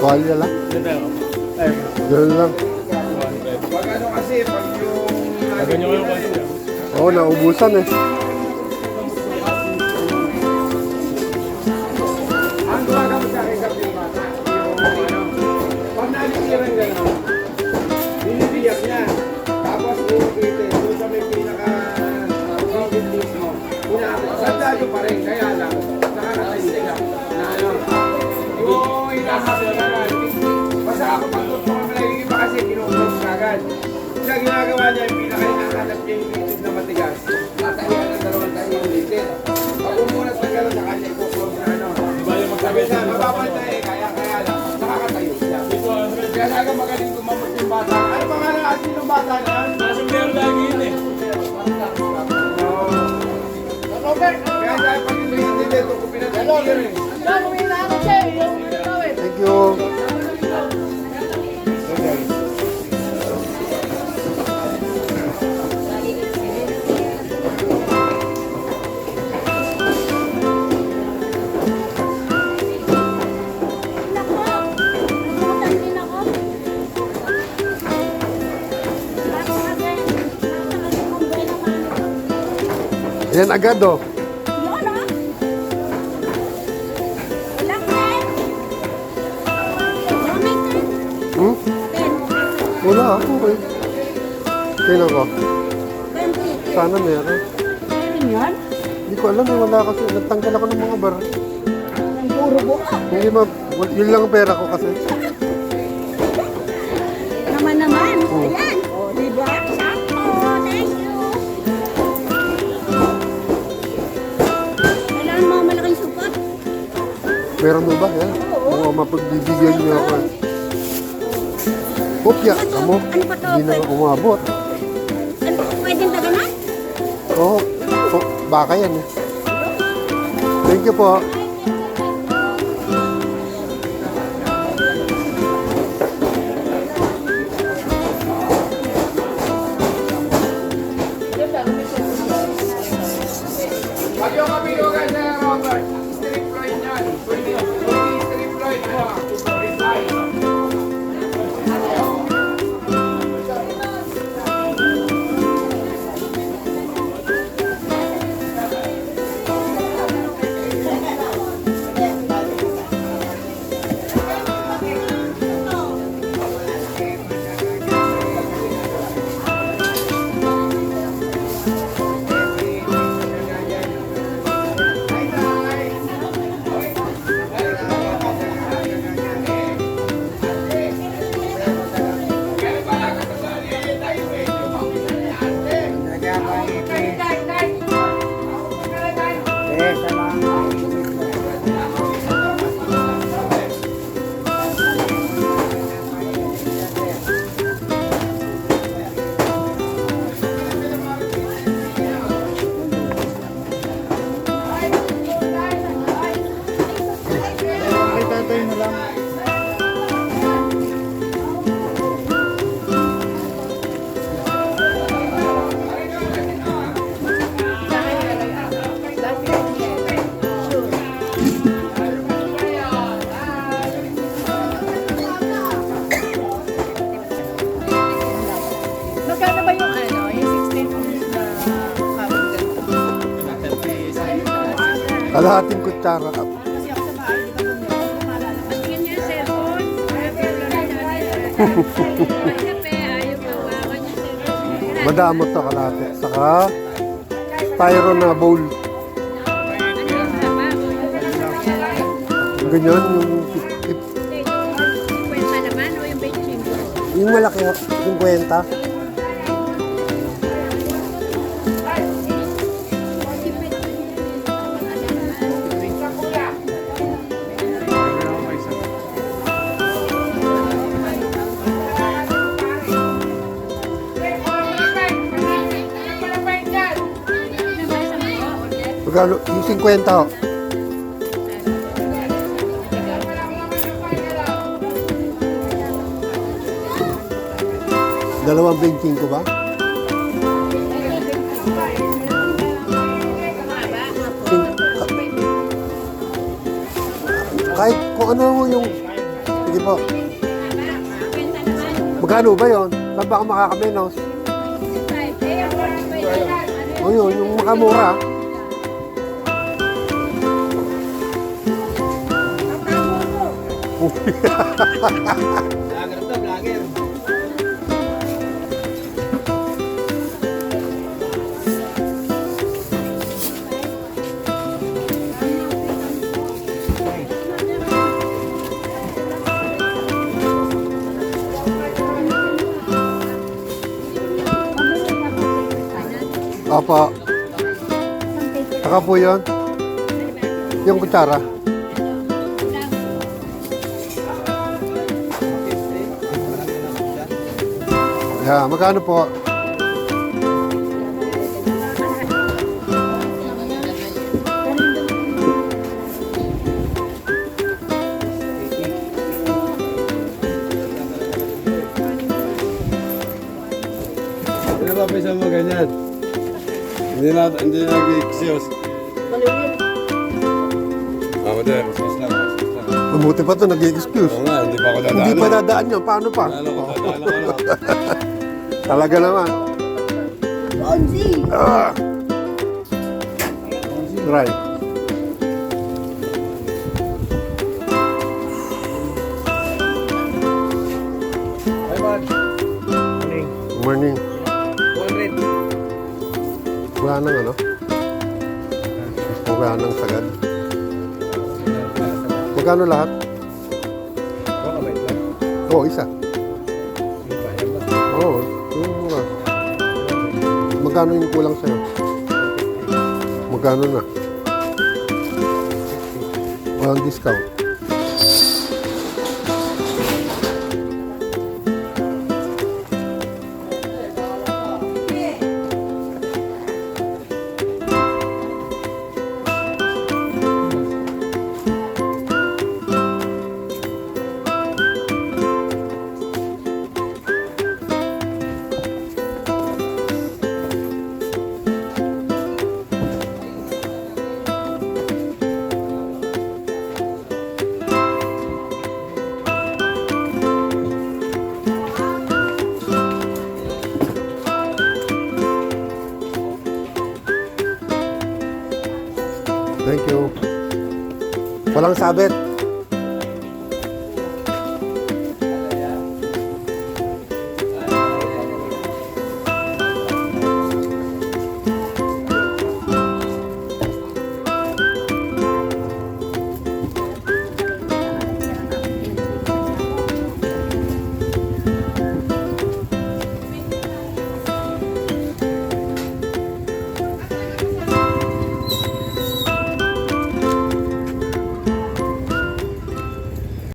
Tuwalya lang. Ay, Ganun lang. Pag ano kasi, pag yung... ganyan yung kasi. Oo, naubusan eh. Ang gumagamit sa akin yung bata, yung ano, pag nalisiran gano'n, binibiyak niya. Tapos iuwitin, doon sa may pinaka-rigid mismo. Sandado pa rin, kaya lang, nakakatayo siya. Na ano, yung hinahabi na lang. Basta ako pag-tutong ang nagiging kasi kinukulong kagad. Siya ginagawa niya, yung pinaka-hinahanap niya yung litis na matigas. Tatahiyan ng 2 tayo yung litis. Pag umunat na gano'n sa kanya, ikukulong na ano. Sabi siya, mapapantay eh, kaya lang, nakakatayo siya. Kaya talaga magaling kumamot yung bata. Ano pangalan natin yung bata na yan? Nasa meron lagi yun eh. Kaya dahil pag yung litis dito, kung pinatagir eh. Thank you. Yan agad oh. Hmm? Wala ako eh. Tingnan ko. Sana meron. Hindi ko alam eh. Wala kasi. Nagtanggal ako ng mga bar. Hindi ma... Yun lang ang pera ko kasi. Naman. Ayan. O, diba? Sakto. Thank you. Kailangan mo malaking support. Meron mo ba? Yan. Oo, mapagbibigyan niyo ako eh. Kopya, kamo. Ano pa to? Hindi na umabot. Ano, pwedeng daganan? Oo. Oh, baka yan eh. Thank you po. Pag yung kabilugan na Robert, strip Floyd yan. Pwede strip Floyd mo. Resign. Magkano ba yung ano? Yung 16 ounce na kabel ganito? Kalahating kutsara. Kasi ako sa bahay, di ba kung maalala ko. Tingnan niyo yung cellphone. Kaya pero lang kape, ayaw bawakan yung cellphone. Madamo to kalahati. Saka styro na bowl. Ano yung taba? Ganyan yung tip. 50 naman o yung 25? Yung malaki, 50. Magkano? Yung 50 oh. Dalawang 25 ba? Kahit kung ano mo yung Sige po. Magkano ba yun? Saan ba ako makakamenos? O yun, yung makamura. Vlogger to, vlogger. Opo. Saka po yun. Yung kutsara. Yeah, magkano po? Ano ba pisa mo ganyan? Hindi nag-excuse. Mader, excuse lang. Mabuti pa ito, nag-excuse. Oo nga, hindi pa ako dadaan. Hindi pa dadaan yun. Paano pa? Ano ko, dadaan ako na. Talaga naman. Ah! Right. Ay, man. Morning. 200. Wala nang ano? Wala nang sagad. Magkano lahat? Baka ba ito? Oo, isa. Oo, yung mura. Magkano yung kulang sa'yo? Magkano na? Walang discount. Thank you. Walang sabit.